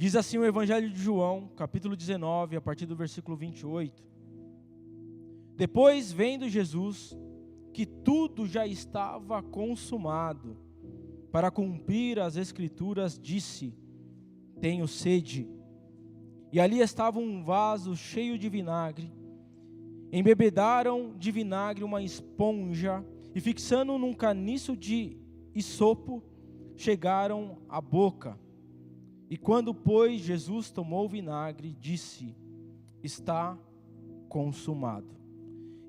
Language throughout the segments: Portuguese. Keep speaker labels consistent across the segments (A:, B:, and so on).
A: Diz assim o Evangelho de João, capítulo 19, a partir do versículo 28. Depois, vendo Jesus que tudo já estava consumado, para cumprir as Escrituras, disse: tenho sede. E ali estava um vaso cheio de vinagre. Embebedaram de vinagre uma esponja e, fixando num caniço de isopo, chegaram à boca. E quando, pois, Jesus tomou o vinagre, disse: está consumado.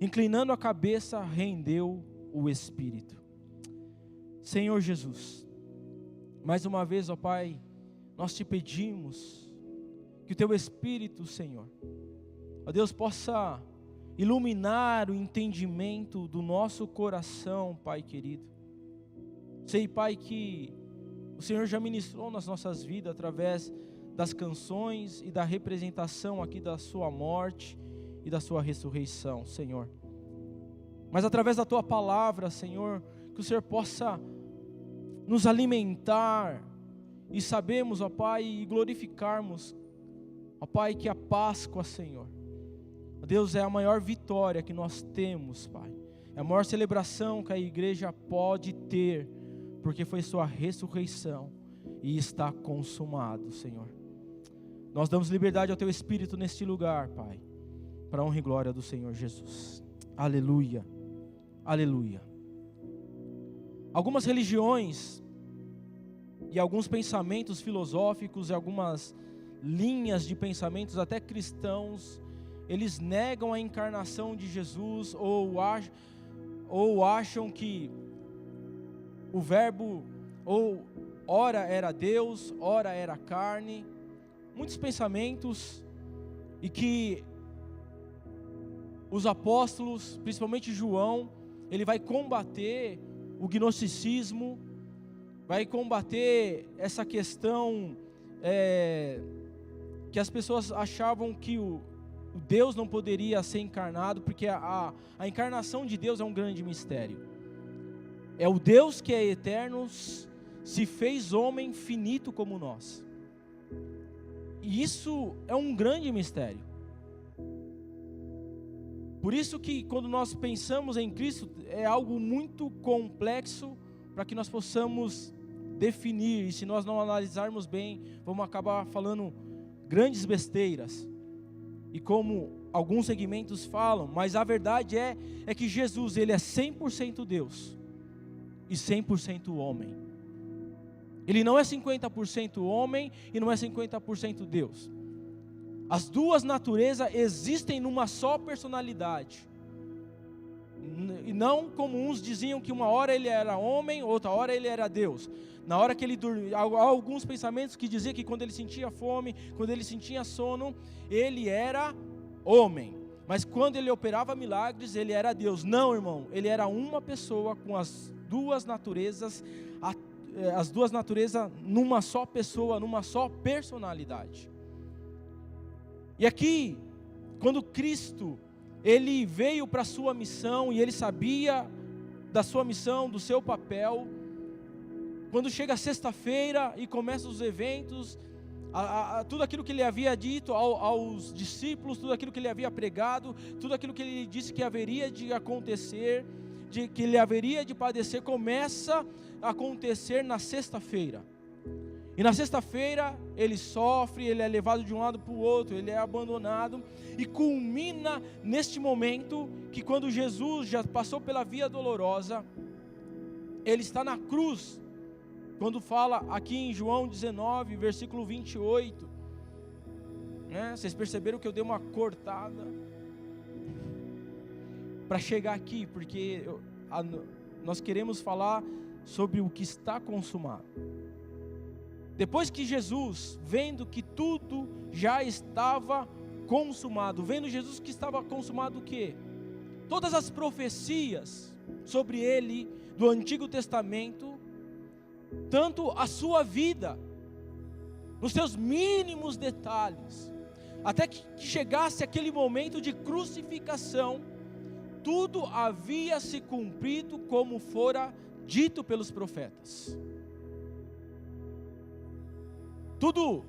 A: Inclinando a cabeça, rendeu o espírito. Senhor Jesus, mais uma vez, ó Pai, nós te pedimos que o Teu Espírito, Senhor, ó Deus, possa iluminar o entendimento do nosso coração, Pai querido. Sei, Pai, que o Senhor já ministrou nas nossas vidas através das canções e da representação aqui da Sua morte e da Sua ressurreição, Senhor. Mas através da Tua palavra, Senhor, que o Senhor possa nos alimentar e sabemos, ó Pai, e glorificarmos, ó Pai, que a Páscoa, Senhor, Deus, é a maior vitória que nós temos, Pai. É a maior celebração que a igreja pode ter, porque foi Sua ressurreição e está consumado, Senhor. Nós damos liberdade ao Teu Espírito neste lugar, Pai, para a honra e glória do Senhor Jesus. Aleluia, aleluia. Algumas religiões e alguns pensamentos filosóficos e algumas linhas de pensamentos até cristãos, eles negam a encarnação de Jesus ou acham que o verbo ou ora era Deus, ora era carne, muitos pensamentos, e que os apóstolos, principalmente João, ele vai combater o gnosticismo, vai combater essa questão que as pessoas achavam que o Deus não poderia ser encarnado, porque a encarnação de Deus é um grande mistério. É o Deus que é eterno, se fez homem finito como nós. E isso é um grande mistério. Por isso que quando nós pensamos em Cristo, é algo muito complexo para que nós possamos definir. E se nós não analisarmos bem, vamos acabar falando grandes besteiras. E como alguns segmentos falam, mas a verdade é que Jesus, ele é 100% Deus e 100% homem. Ele não é 50% homem e não é 50% Deus. As duas naturezas existem numa só personalidade. E não como uns diziam que uma hora ele era homem, outra hora ele era Deus. Na hora que ele dormia, há alguns pensamentos que diziam que quando ele sentia fome, quando ele sentia sono, ele era homem. Mas quando ele operava milagres, ele era Deus. Não, irmão, ele era uma pessoa com as duas naturezas numa só pessoa, numa só personalidade. E aqui, quando Cristo, ele veio para a sua missão, e ele sabia da sua missão, do seu papel, quando chega sexta-feira e começam os eventos, tudo aquilo que ele havia dito aos discípulos, tudo aquilo que ele havia pregado, tudo aquilo que ele disse que haveria de acontecer, que ele haveria de padecer, começa a acontecer na sexta-feira. E na sexta-feira ele sofre, ele é levado de um lado para o outro, ele é abandonado, e culmina neste momento que quando Jesus já passou pela via dolorosa, ele está na cruz. Quando fala aqui em João 19, versículo 28, né? Vocês perceberam que eu dei uma cortada para chegar aqui, porque nós queremos falar sobre o que está consumado. Depois que Jesus, vendo que tudo já estava consumado, vendo Jesus que estava consumado o quê? Todas as profecias sobre ele do Antigo Testamento, tanto a sua vida, nos seus mínimos detalhes, até que chegasse aquele momento de crucificação, tudo havia se cumprido como fora dito pelos profetas. Tudo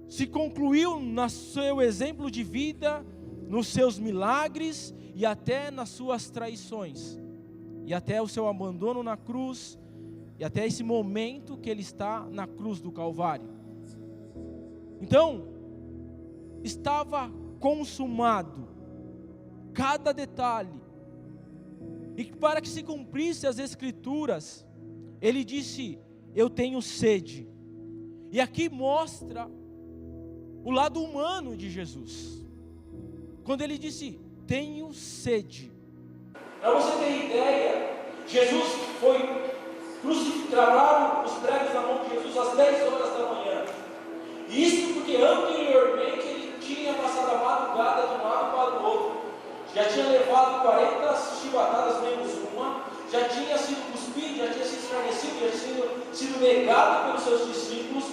A: se concluiu no seu exemplo de vida, nos seus milagres e até nas suas traições, e até o seu abandono na cruz, e até esse momento que ele está na cruz do Calvário. Então, estava consumado cada detalhe, e para que se cumprisse as Escrituras, ele disse: eu tenho sede. E aqui mostra o lado humano de Jesus, quando ele disse: tenho sede. Para você ter ideia, Jesus foi crucificado, os pregos na mão de Jesus às 10 horas da manhã. Isso porque anteriormente ele tinha passado a madrugada de um lado para o outro. Já tinha levado 40 chibatadas menos uma, já tinha sido cuspido, já tinha sido escarnecido, já tinha sido negado pelos seus discípulos,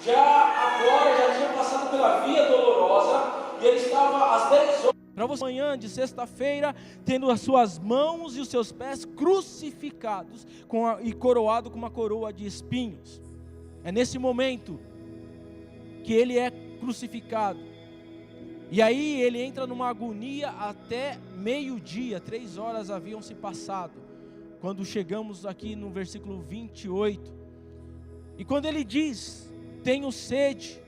A: agora já tinha passado pela via dolorosa, e ele estava às 10 horas. Para você, manhã de sexta-feira, tendo as suas mãos e os seus pés crucificados e coroado com uma coroa de espinhos. É nesse momento que ele é crucificado. E aí ele entra numa agonia até meio-dia, 3 horas haviam se passado, quando chegamos aqui no versículo 28. E quando ele diz: tenho sede,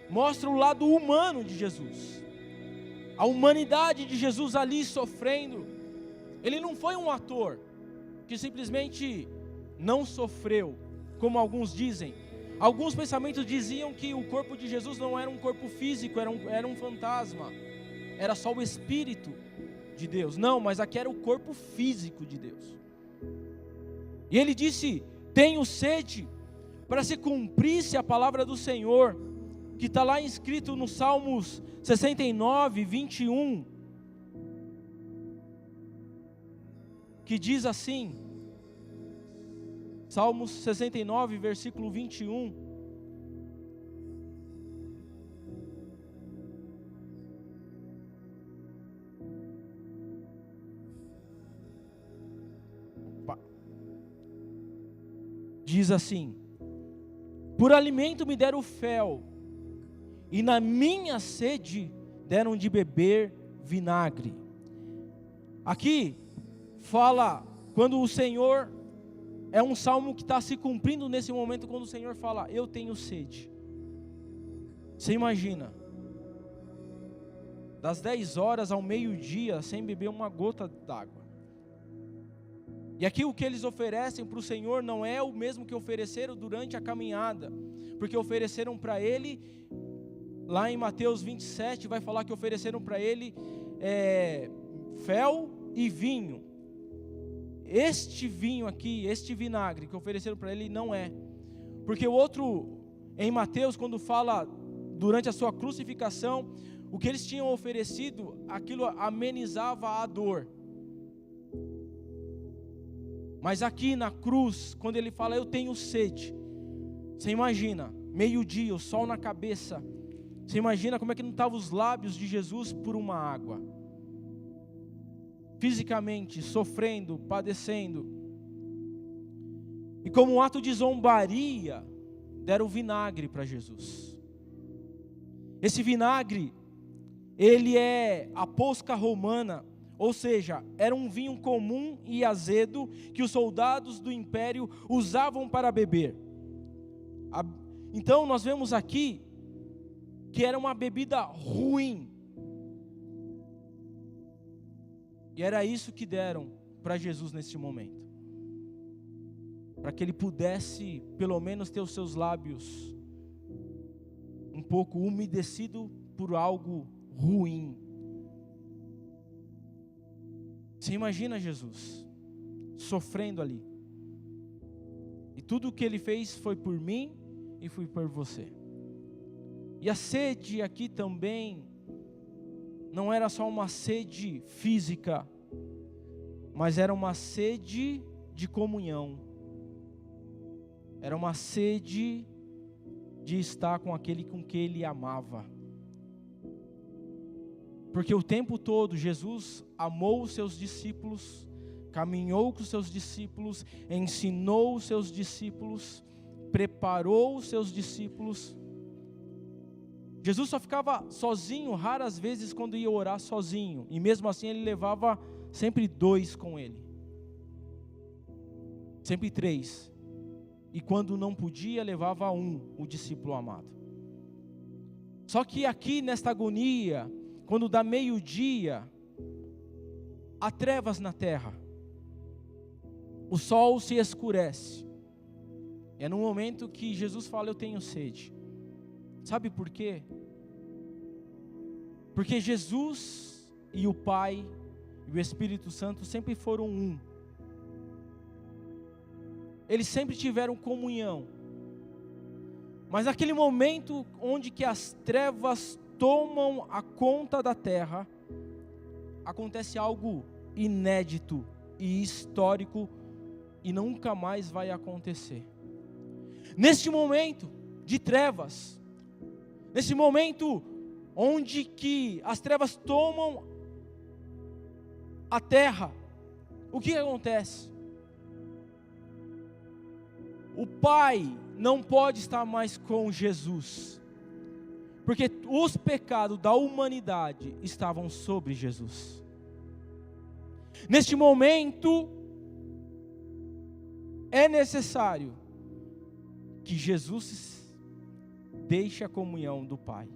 A: mostra o lado humano de Jesus, a humanidade de Jesus ali sofrendo. Ele não foi um ator que simplesmente não sofreu, como alguns dizem. Alguns pensamentos diziam que o corpo de Jesus não era um corpo físico, era um fantasma, era só o Espírito de Deus. Não, mas aqui era o corpo físico de Deus. E ele disse: tenho sede, para se cumprisse a palavra do Senhor, que está lá escrito no Salmos 69, 21, que diz assim, Salmos 69, versículo 21. Diz assim: por alimento me deram fel, e na minha sede deram de beber vinagre. Aqui fala quando o Senhor, é um salmo que está se cumprindo nesse momento, quando o Senhor fala: eu tenho sede. Você imagina, das 10 horas ao meio-dia, sem beber uma gota d'água. E aqui o que eles oferecem para o Senhor não é o mesmo que ofereceram durante a caminhada, porque ofereceram para Ele, lá em Mateus 27, vai falar que ofereceram para Ele fel e vinho. Este vinho aqui, este vinagre que ofereceram para Ele não é, porque o outro, em Mateus, quando fala durante a sua crucificação, o que eles tinham oferecido, aquilo amenizava a dor. Mas aqui na cruz, quando ele fala: eu tenho sede, você imagina, meio-dia, o sol na cabeça, você imagina como é que não estavam os lábios de Jesus por uma água, fisicamente, sofrendo, padecendo, e como um ato de zombaria, deram vinagre para Jesus. Esse vinagre, ele é a posca romana, ou seja, era um vinho comum e azedo que os soldados do império usavam para beber. Então nós vemos aqui que era uma bebida ruim. E era isso que deram para Jesus nesse momento, para que ele pudesse pelo menos ter os seus lábios um pouco umedecido por algo ruim. Você imagina Jesus sofrendo ali, e tudo o que ele fez foi por mim e foi por você. E a sede aqui também não era só uma sede física, mas era uma sede de comunhão, era uma sede de estar com aquele com que ele amava. Porque o tempo todo Jesus amou os seus discípulos, caminhou com os seus discípulos, ensinou os seus discípulos, preparou os seus discípulos. Jesus só ficava sozinho, raras vezes quando ia orar sozinho. E mesmo assim ele levava sempre 2 com ele. Sempre 3. E quando não podia, levava 1, o discípulo amado. Só que aqui nesta agonia, quando dá meio-dia, há trevas na terra. O sol se escurece. É no momento que Jesus fala: eu tenho sede. Sabe por quê? Porque Jesus e o Pai e o Espírito Santo sempre foram um. Eles sempre tiveram comunhão. Mas naquele momento onde que as trevas tomam a conta da terra, acontece algo inédito e histórico e nunca mais vai acontecer. Neste momento de trevas, nesse momento onde que as trevas tomam a terra, o que acontece? O Pai não pode estar mais com Jesus, porque os pecados da humanidade estavam sobre Jesus. Neste momento, é necessário que Jesus deixe a comunhão do Pai.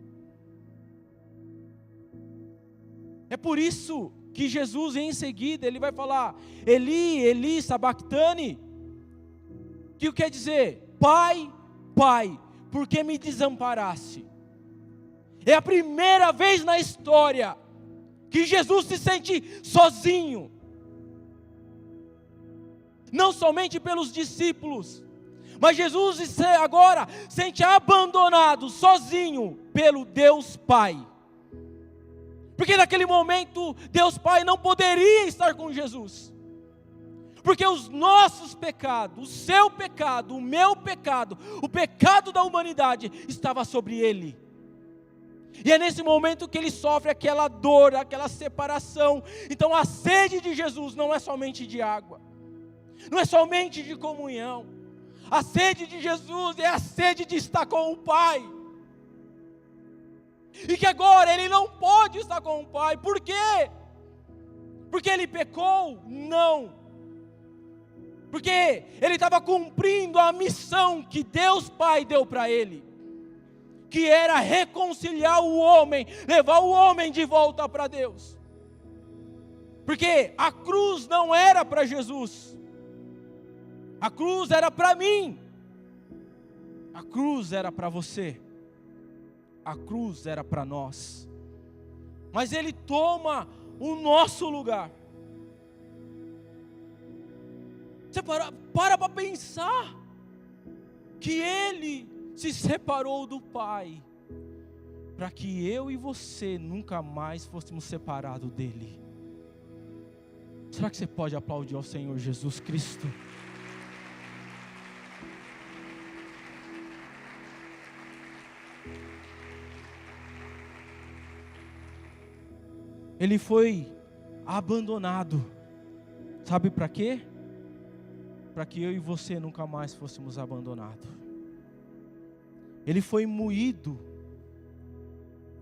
A: É por isso que Jesus em seguida ele vai falar: Eli, Eli, sabactani, que quer dizer: Pai, Pai, por que me desamparaste? É a primeira vez na história que Jesus se sente sozinho. Não somente pelos discípulos, mas Jesus agora sente abandonado, sozinho, pelo Deus Pai. Porque naquele momento, Deus Pai não poderia estar com Jesus. Porque os nossos pecados, o seu pecado, o meu pecado, o pecado da humanidade estava sobre Ele. E é nesse momento que Ele sofre aquela dor, aquela separação. Então a sede de Jesus não é somente de água, não é somente de comunhão. A sede de Jesus é a sede de estar com o Pai. E que agora Ele não pode estar com o Pai. Por quê? Porque Ele pecou? Não. Porque Ele estava cumprindo a missão que Deus Pai deu para Ele, que era reconciliar o homem, levar o homem de volta para Deus. Porque a cruz não era para Jesus, a cruz era para mim, a cruz era para você, a cruz era para nós. Mas Ele toma o nosso lugar. Você para pensar que Ele se separou do Pai, para que eu e você nunca mais fôssemos separados dEle. Será que você pode aplaudir ao Senhor Jesus Cristo? Ele foi abandonado. Sabe para quê? Para que eu e você nunca mais fôssemos abandonados. Ele foi moído,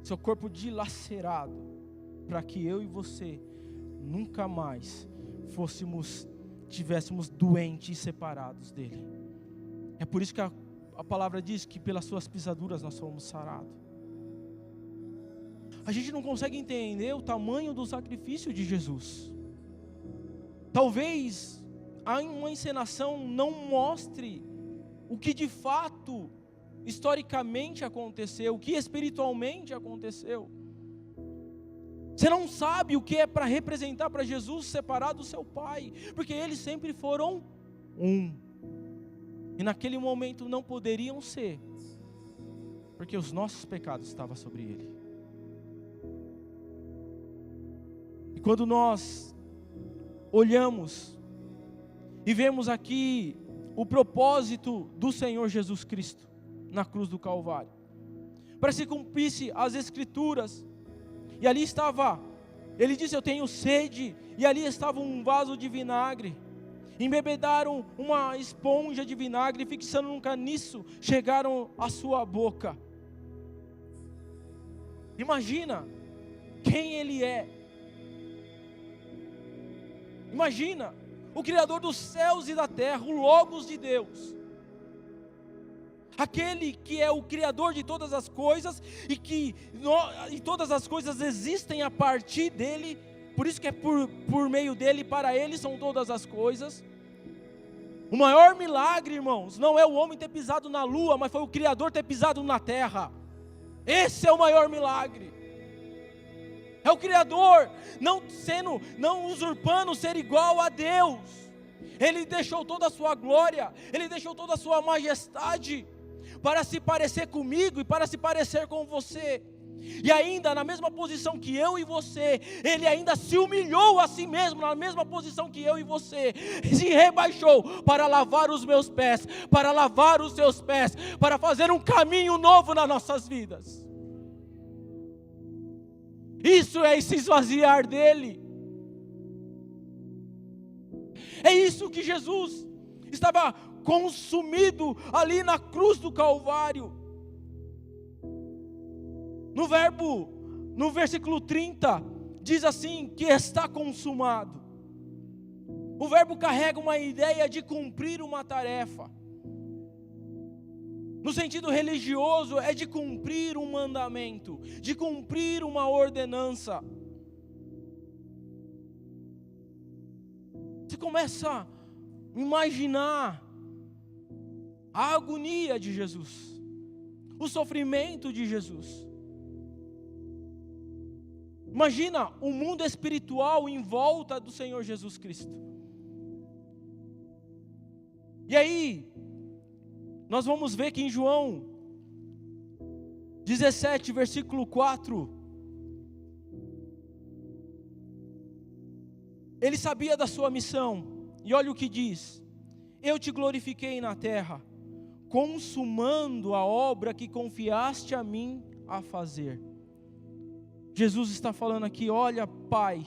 A: seu corpo dilacerado, para que eu e você nunca mais tivéssemos doentes e separados dele. É por isso que a palavra diz que pelas suas pisaduras nós fomos sarados. A gente não consegue entender o tamanho do sacrifício de Jesus. Talvez uma encenação não mostre o que de fato historicamente aconteceu, o que espiritualmente aconteceu. Você não sabe o que é para representar para Jesus separar do seu Pai, porque eles sempre foram um, e naquele momento não poderiam ser, porque os nossos pecados estavam sobre Ele. E quando nós olhamos e vemos aqui o propósito do Senhor Jesus Cristo na cruz do Calvário, para que se cumprisse as Escrituras, e ali estava, Ele disse: eu tenho sede, e ali estava um vaso de vinagre, embebedaram uma esponja de vinagre, fixando um caniço, chegaram à sua boca. Imagina quem Ele é. Imagina o Criador dos céus e da terra, o Logos de Deus. Aquele que é o Criador de todas as coisas e todas as coisas existem a partir dEle. Por isso que é por meio dEle, para Ele são todas as coisas. O maior milagre, irmãos, não é o homem ter pisado na lua, mas foi o Criador ter pisado na terra. Esse é o maior milagre. É o Criador não usurpando ser igual a Deus. Ele deixou toda a sua glória, Ele deixou toda a sua majestade para se parecer comigo e para se parecer com você. E ainda na mesma posição que eu e você, Ele ainda se humilhou a si mesmo, na mesma posição que eu e você, se rebaixou para lavar os meus pés, para lavar os seus pés, para fazer um caminho novo nas nossas vidas. Isso é se esvaziar dEle. É isso que Jesus estava consumido ali na cruz do Calvário. No versículo 30, diz assim, que está consumado. O verbo carrega uma ideia de cumprir uma tarefa. No sentido religioso, é de cumprir um mandamento, de cumprir uma ordenança. Você começa a imaginar a agonia de Jesus, o sofrimento de Jesus. Imagina o mundo espiritual em volta do Senhor Jesus Cristo. E aí, nós vamos ver que em João 17, versículo 4, ele sabia da sua missão, e olha o que diz: eu te glorifiquei na terra, consumando a obra que confiaste a mim a fazer. Jesus está falando aqui, olha, Pai,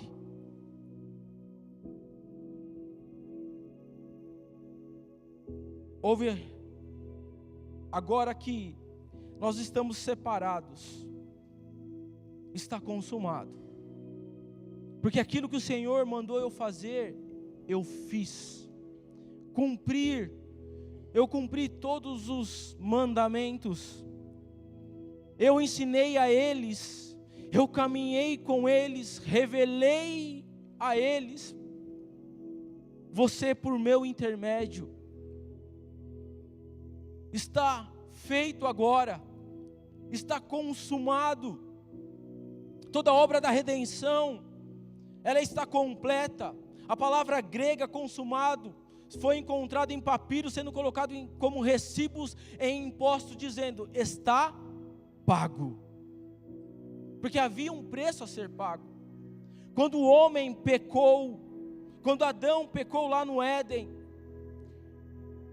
A: ouve. Agora que nós estamos separados, está consumado. Porque aquilo que o Senhor mandou eu fazer, eu fiz. Eu cumpri todos os mandamentos. Eu ensinei a eles, eu caminhei com eles, revelei a eles, você por meu intermédio. Está feito agora, está consumado. Toda a obra da redenção, ela está completa. A palavra grega consumado foi encontrada em papiro, sendo colocado como recibos em impostos, dizendo, está pago. Porque havia um preço a ser pago. Quando o homem pecou, quando Adão pecou lá no Éden,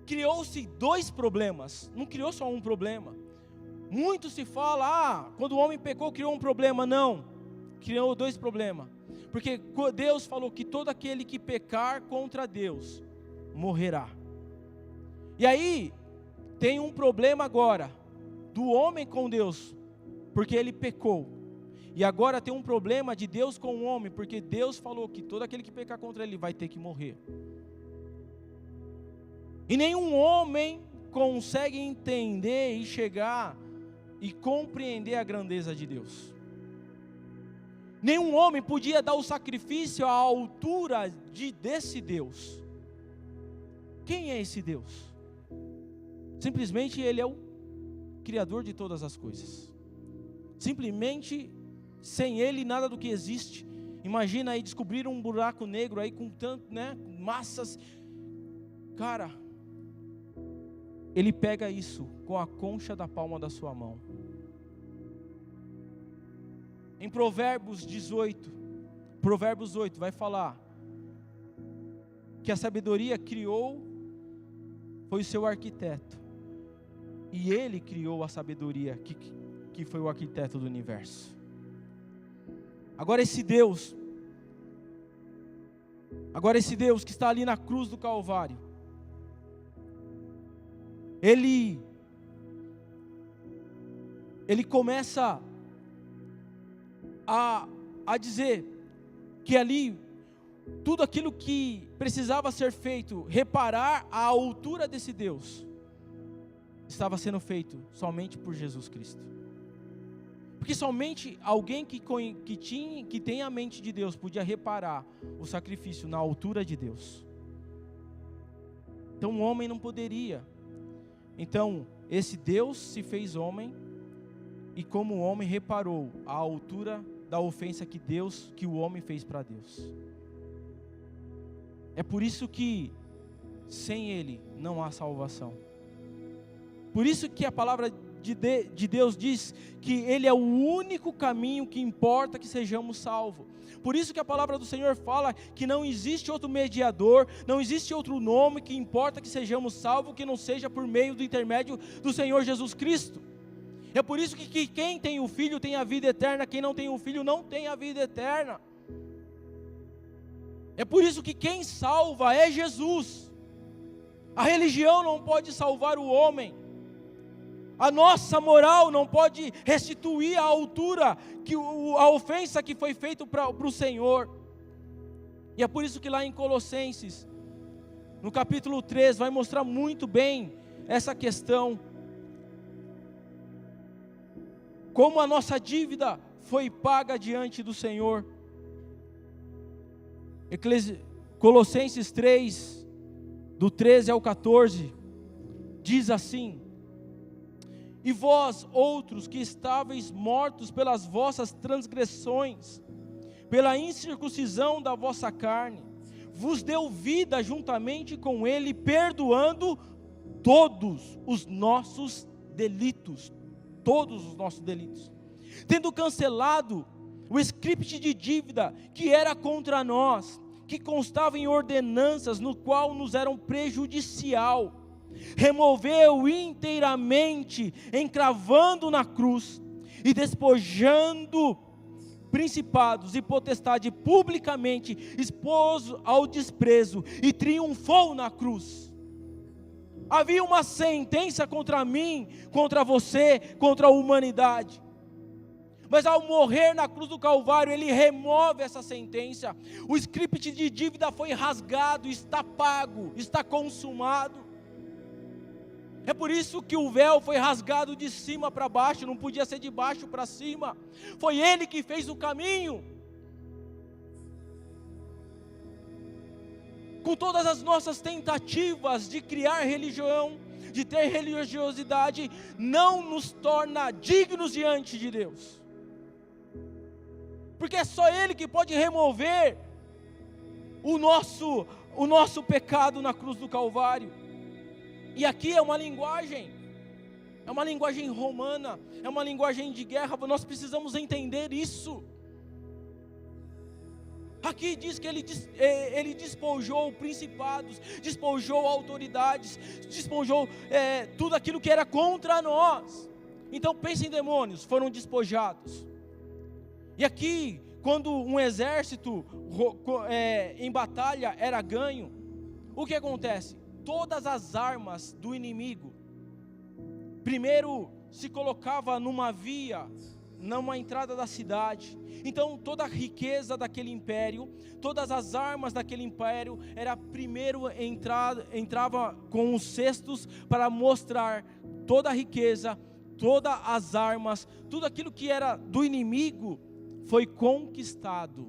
A: criou-se dois problemas, não criou só um problema. Muito se fala, quando o homem pecou criou um problema. Não, criou dois problemas. Porque Deus falou que todo aquele que pecar contra Deus, morrerá. E aí, tem um problema agora, do homem com Deus, porque ele pecou. E agora tem um problema de Deus com o homem, porque Deus falou que todo aquele que pecar contra ele vai ter que morrer. E nenhum homem consegue entender e chegar e compreender a grandeza de Deus. Nenhum homem podia dar o sacrifício à altura desse Deus. Quem é esse Deus? Simplesmente Ele é o Criador de todas as coisas. Simplesmente, sem Ele, nada do que existe. Imagina aí descobrir um buraco negro aí com tanto, massas. Cara, Ele pega isso com a concha da palma da sua mão. Em Provérbios 8 vai falar que a sabedoria foi o seu arquiteto. E ele criou a sabedoria, que foi o arquiteto do universo. Agora esse Deus que está ali na cruz do Calvário, Ele começa a dizer que ali, tudo aquilo que precisava ser feito, reparar a altura desse Deus, estava sendo feito somente por Jesus Cristo. Porque somente alguém que tem a mente de Deus podia reparar o sacrifício na altura de Deus. Então o homem não poderia. Então esse Deus se fez homem, e como homem reparou a altura da ofensa que o homem fez para Deus. É por isso que sem Ele não há salvação. Por isso que a palavra de Deus diz que Ele é o único caminho que importa que sejamos salvos. Por isso que a palavra do Senhor fala que não existe outro mediador, não existe outro nome que importa que sejamos salvos, que não seja por meio do intermédio do Senhor Jesus Cristo. É por isso que quem tem o Filho tem a vida eterna, quem não tem o Filho não tem a vida eterna. É por isso que quem salva é Jesus. A religião não pode salvar o homem. A nossa moral não pode restituir a altura, a ofensa que foi feita para o Senhor. E é por isso que lá em Colossenses, no capítulo 3, vai mostrar muito bem essa questão. Como a nossa dívida foi paga diante do Senhor. Colossenses 3, do 13 ao 14, diz assim: e vós outros que estáveis mortos pelas vossas transgressões, pela incircuncisão da vossa carne, vos deu vida juntamente com Ele, perdoando todos os nossos delitos, tendo cancelado o script de dívida que era contra nós, que constava em ordenanças, no qual nos eram prejudicial, removeu inteiramente, encravando na cruz, e despojando principados e potestade publicamente, expôs ao desprezo, e triunfou na cruz. Havia uma sentença contra mim, contra você, contra a humanidade. Mas ao morrer na cruz do Calvário, Ele remove essa sentença. O script de dívida foi rasgado, está pago, está consumado. É por isso que o véu foi rasgado de cima para baixo, não podia ser de baixo para cima. Foi Ele que fez o caminho. Com todas as nossas tentativas de criar religião, de ter religiosidade, não nos torna dignos diante de Deus. Porque é só Ele que pode remover o nosso pecado na cruz do Calvário. E aqui é uma linguagem romana, é uma linguagem de guerra, nós precisamos entender isso. Aqui diz que ele despojou principados, despojou autoridades, despojou tudo aquilo que era contra nós. Então pense em demônios, foram despojados. E aqui, quando um exército em batalha era ganho, o que acontece? Todas as armas do inimigo, primeiro se colocava numa via, numa entrada da cidade. Então toda a riqueza daquele império, todas as armas daquele império, primeiro entrava com os cestos para mostrar toda a riqueza, todas as armas, tudo aquilo que era do inimigo foi conquistado.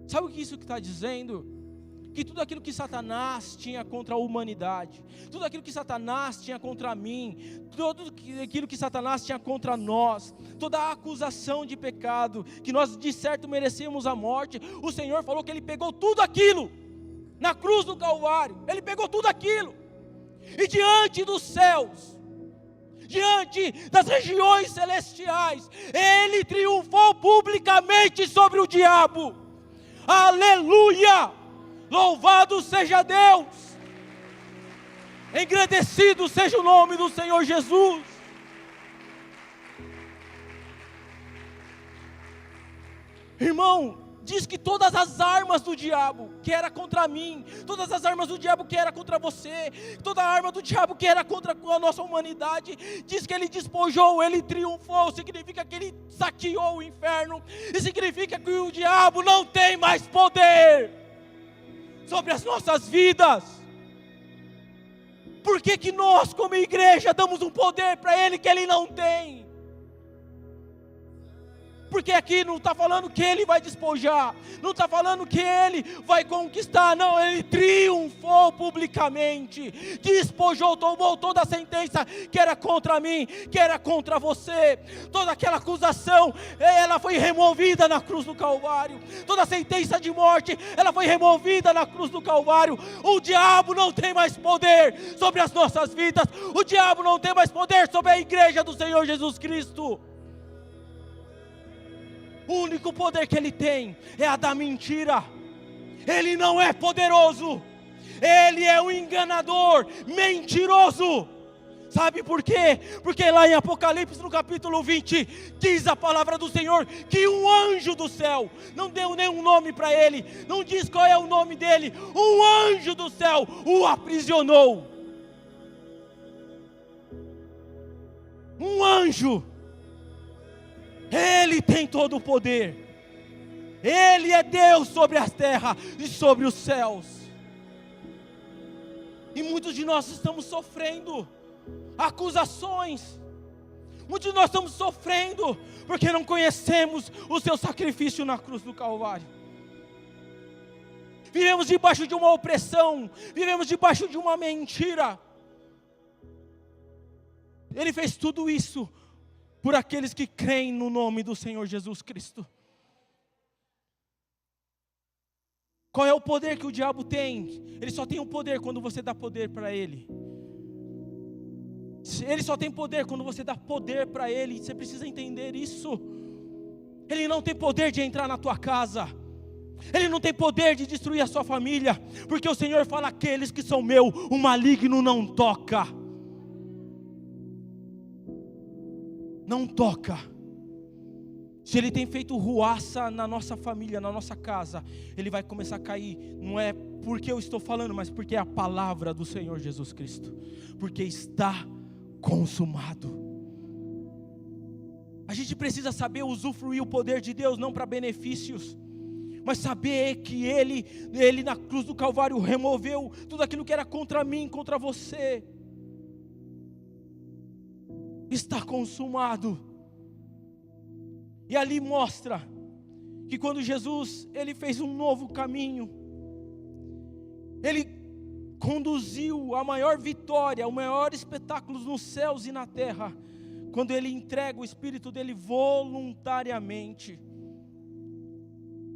A: Sabe o que isso está dizendo? Que tudo aquilo que Satanás tinha contra a humanidade, tudo aquilo que Satanás tinha contra mim, tudo aquilo que Satanás tinha contra nós, toda a acusação de pecado, que nós de certo merecemos a morte, o Senhor falou que Ele pegou tudo aquilo, na cruz do Calvário, Ele pegou tudo aquilo, e diante dos céus, diante das regiões celestiais, Ele triunfou publicamente sobre o diabo. Aleluia! Louvado seja Deus, engrandecido seja o nome do Senhor Jesus. Irmão, diz que todas as armas do diabo que era contra mim, todas as armas do diabo que era contra você, toda a arma do diabo que era contra a nossa humanidade, diz que ele despojou, ele triunfou, significa que ele saqueou o inferno, e significa que o diabo não tem mais poder sobre as nossas vidas. Por que que nós como igreja damos um poder para ele que ele não tem? Porque aqui não está falando que ele vai despojar, não está falando que ele vai conquistar, não, ele triunfou publicamente, despojou, tomou toda a sentença que era contra mim, que era contra você, toda aquela acusação, ela foi removida na cruz do Calvário, toda a sentença de morte, ela foi removida na cruz do Calvário. O diabo não tem mais poder sobre as nossas vidas, o diabo não tem mais poder sobre a igreja do Senhor Jesus Cristo. O único poder que ele tem é a da mentira. Ele não é poderoso. Ele é um enganador, mentiroso. Sabe por quê? Porque lá em Apocalipse, no capítulo 20, diz a palavra do Senhor que um anjo do céu, não deu nenhum nome para ele, não diz qual é o nome dele, um anjo do céu o aprisionou. Um anjo. Ele tem todo o poder. Ele é Deus sobre a terra e sobre os céus. E muitos de nós estamos sofrendo acusações. Muitos de nós estamos sofrendo porque não conhecemos o seu sacrifício na cruz do Calvário. Vivemos debaixo de uma opressão, vivemos debaixo de uma mentira. Ele fez tudo isso por aqueles que creem no nome do Senhor Jesus Cristo. Qual é o poder que o diabo tem? Ele só tem o poder quando você dá poder para ele. Ele só tem poder quando você dá poder para ele. Você precisa entender isso. Ele não tem poder de entrar na tua casa. Ele não tem poder de destruir a sua família. Porque o Senhor fala: aqueles que são meus, o maligno não toca. Não toca. Se ele tem feito ruaça na nossa família, na nossa casa, ele vai começar a cair. Não é porque eu estou falando, mas porque é a palavra do Senhor Jesus Cristo. Porque está consumado. A gente precisa saber usufruir o poder de Deus, não para benefícios, mas saber que Ele na cruz do Calvário removeu tudo aquilo que era contra mim, contra você. Está consumado. E ali mostra que quando Jesus, ele fez um novo caminho, ele conduziu a maior vitória, o maior espetáculo nos céus e na terra, quando ele entrega o Espírito dele voluntariamente.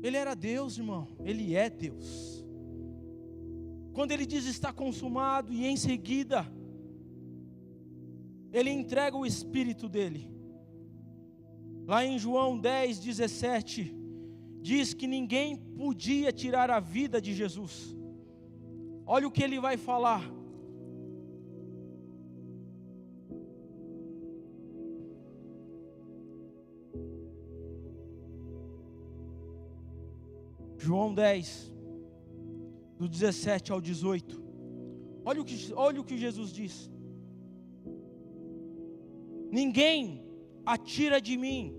A: Ele era Deus, irmão, ele é Deus. Quando ele diz está consumado, e em seguida ele entrega o Espírito dele. Lá em João 10:17, diz que ninguém podia tirar a vida de Jesus. Olha o que ele vai falar. João 10, do 17 ao 18. Olha o que Jesus diz. Ninguém atira de mim,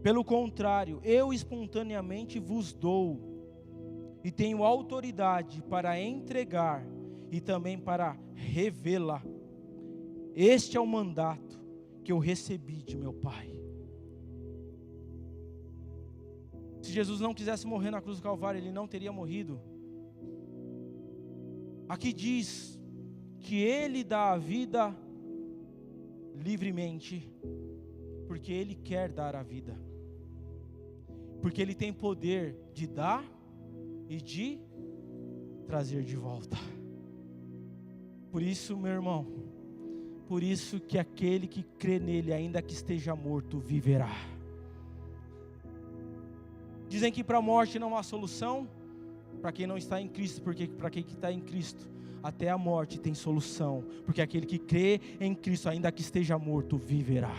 A: pelo contrário, eu espontaneamente vos dou, e tenho autoridade para entregar e também para revelar. Este é o mandato que eu recebi de meu Pai. Se Jesus não quisesse morrer na cruz do Calvário, ele não teria morrido. Aqui diz que ele dá a vida livremente, porque ele quer dar a vida, porque ele tem poder de dar e de trazer de volta. Por isso, meu irmão, por isso que aquele que crê nele, ainda que esteja morto, viverá. Dizem que para a morte não há solução, para quem não está em Cristo, porque para quem está em Cristo, até a morte tem solução, porque aquele que crê em Cristo, ainda que esteja morto, viverá.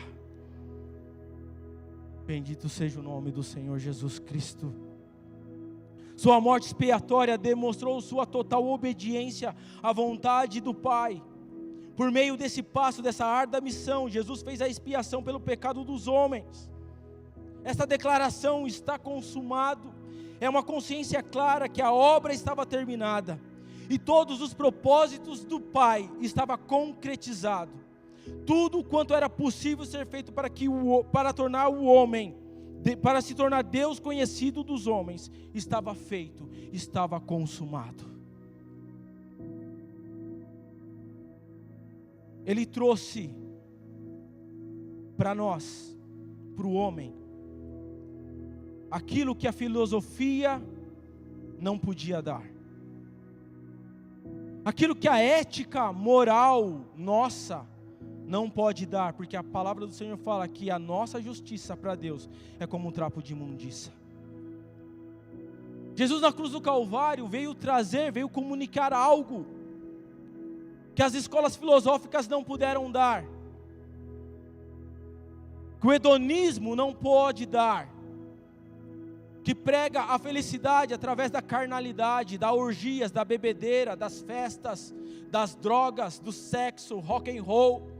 A: Bendito seja o nome do Senhor Jesus Cristo. Sua morte expiatória demonstrou sua total obediência à vontade do Pai. Por meio desse passo, dessa árdua missão, Jesus fez a expiação pelo pecado dos homens. Esta declaração, está consumado, é uma consciência clara que a obra estava terminada e todos os propósitos do Pai estavam concretizados. Tudo quanto era possível ser feito para tornar o homem, para se tornar Deus conhecido dos homens, estava feito, estava consumado. Ele trouxe para nós, para o homem, aquilo que a filosofia não podia dar, aquilo que a ética moral nossa não pode dar, porque a palavra do Senhor fala que a nossa justiça para Deus é como um trapo de imundícia. Jesus na cruz do Calvário veio comunicar algo que as escolas filosóficas não puderam dar, que o hedonismo não pode dar, que prega a felicidade através da carnalidade, das orgias, da bebedeira, das festas, das drogas, do sexo, rock and roll.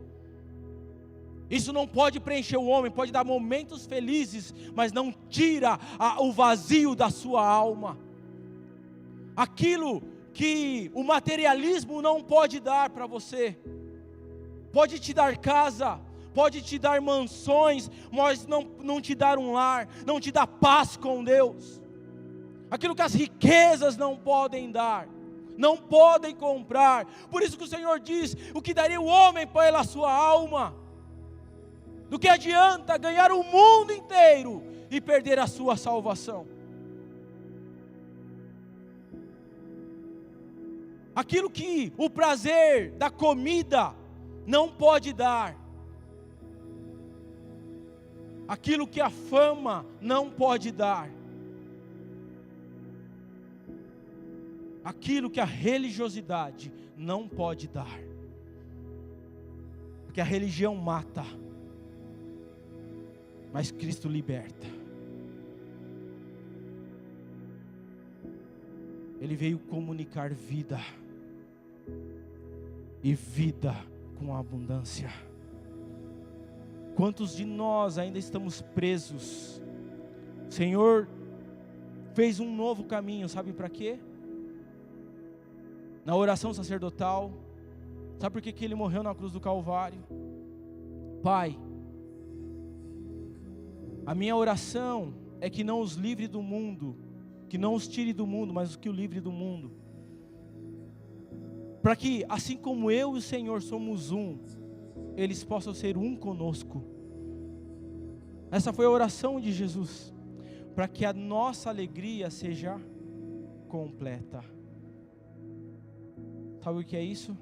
A: Isso não pode preencher o homem, pode dar momentos felizes, mas não tira o vazio da sua alma. Aquilo que o materialismo não pode dar para você, pode te dar casa, pode te dar mansões, mas não te dar um lar, não te dá paz com Deus. Aquilo que as riquezas não podem dar, não podem comprar. Por isso que o Senhor diz: o que daria o homem pela sua alma? Do que adianta ganhar o mundo inteiro e perder a sua salvação? Aquilo que o prazer da comida não pode dar, aquilo que a fama não pode dar, aquilo que a religiosidade não pode dar, porque a religião mata, mas Cristo liberta. Ele veio comunicar vida, e vida com abundância. Quantos de nós ainda estamos presos? O Senhor fez um novo caminho, sabe para quê? Na oração sacerdotal, sabe por que Ele morreu na cruz do Calvário? Pai, a minha oração é que não os livre do mundo, que não os tire do mundo, mas que o livre do mundo. Para que, assim como eu e o Senhor somos um, eles possam ser um conosco. Essa foi a oração de Jesus, para que a nossa alegria seja completa. Sabe o que é isso?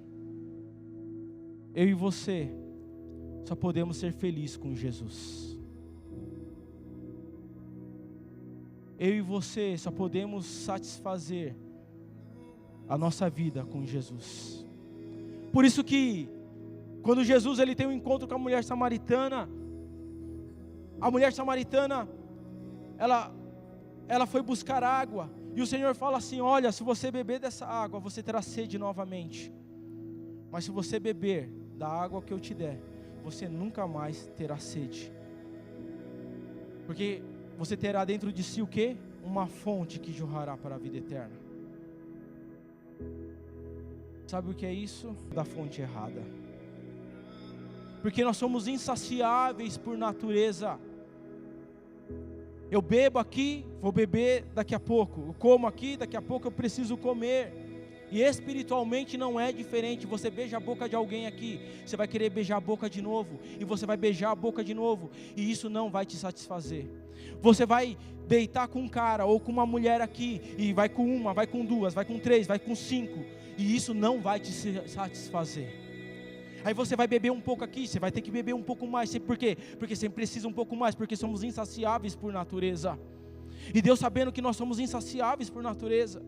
A: Eu e você só podemos ser felizes com Jesus. Eu e você só podemos satisfazer a nossa vida com Jesus. Por isso que quando Jesus ele tem um encontro com a mulher samaritana, a mulher samaritana ela foi buscar água, e o Senhor fala assim: olha, se você beber dessa água, você terá sede novamente, mas se você beber da água que eu te der, você nunca mais terá sede, porque você terá dentro de si o quê? Uma fonte que jorrará para a vida eterna. Sabe o que é isso? Da fonte errada. Porque nós somos insaciáveis por natureza. Eu bebo aqui, vou beber daqui a pouco. Eu como aqui, daqui a pouco eu preciso comer. E espiritualmente não é diferente. Você beija a boca de alguém aqui, você vai querer beijar a boca de novo, e você vai beijar a boca de novo, e isso não vai te satisfazer. Você vai deitar com um cara ou com uma mulher aqui, e vai com uma, vai com duas, vai com três, vai com cinco, e isso não vai te satisfazer. Aí você vai beber um pouco aqui, você vai ter que beber um pouco mais. Por quê? Porque você precisa um pouco mais, porque somos insaciáveis por natureza. E Deus, sabendo que nós somos insaciáveis por natureza,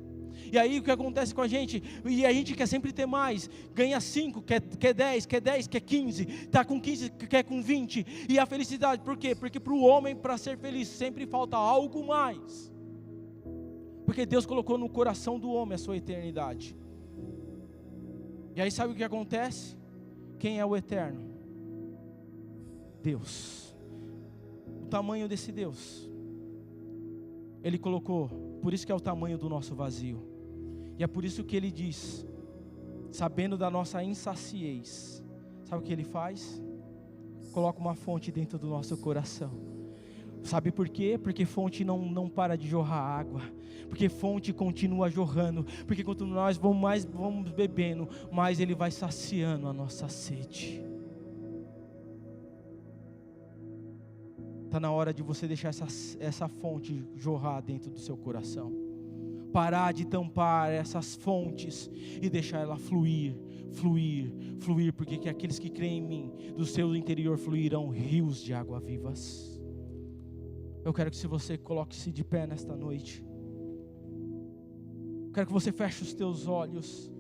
A: E aí o que acontece com a gente? E a gente quer sempre ter mais, ganha 5, quer 10, quer 15, está com 15, quer com 20. E a felicidade, por quê? Porque para o homem, para ser feliz, sempre falta algo mais. Porque Deus colocou no coração do homem a sua eternidade. E aí sabe o que acontece? Quem é o eterno? Deus. O tamanho desse Deus Ele colocou, por isso que é o tamanho do nosso vazio. E é por isso que Ele diz, sabendo da nossa insaciez, sabe o que Ele faz? Coloca uma fonte dentro do nosso coração. Sabe por quê? Porque fonte não para de jorrar água. Porque fonte continua jorrando. Porque quanto nós vamos bebendo, mais Ele vai saciando a nossa sede. Está na hora de você deixar essa fonte jorrar dentro do seu coração. Parar de tampar essas fontes e deixar ela fluir. Porque aqueles que creem em mim, do seu interior fluirão rios de água vivas. Eu quero que se você coloque-se de pé nesta noite. Quero que você feche os teus olhos.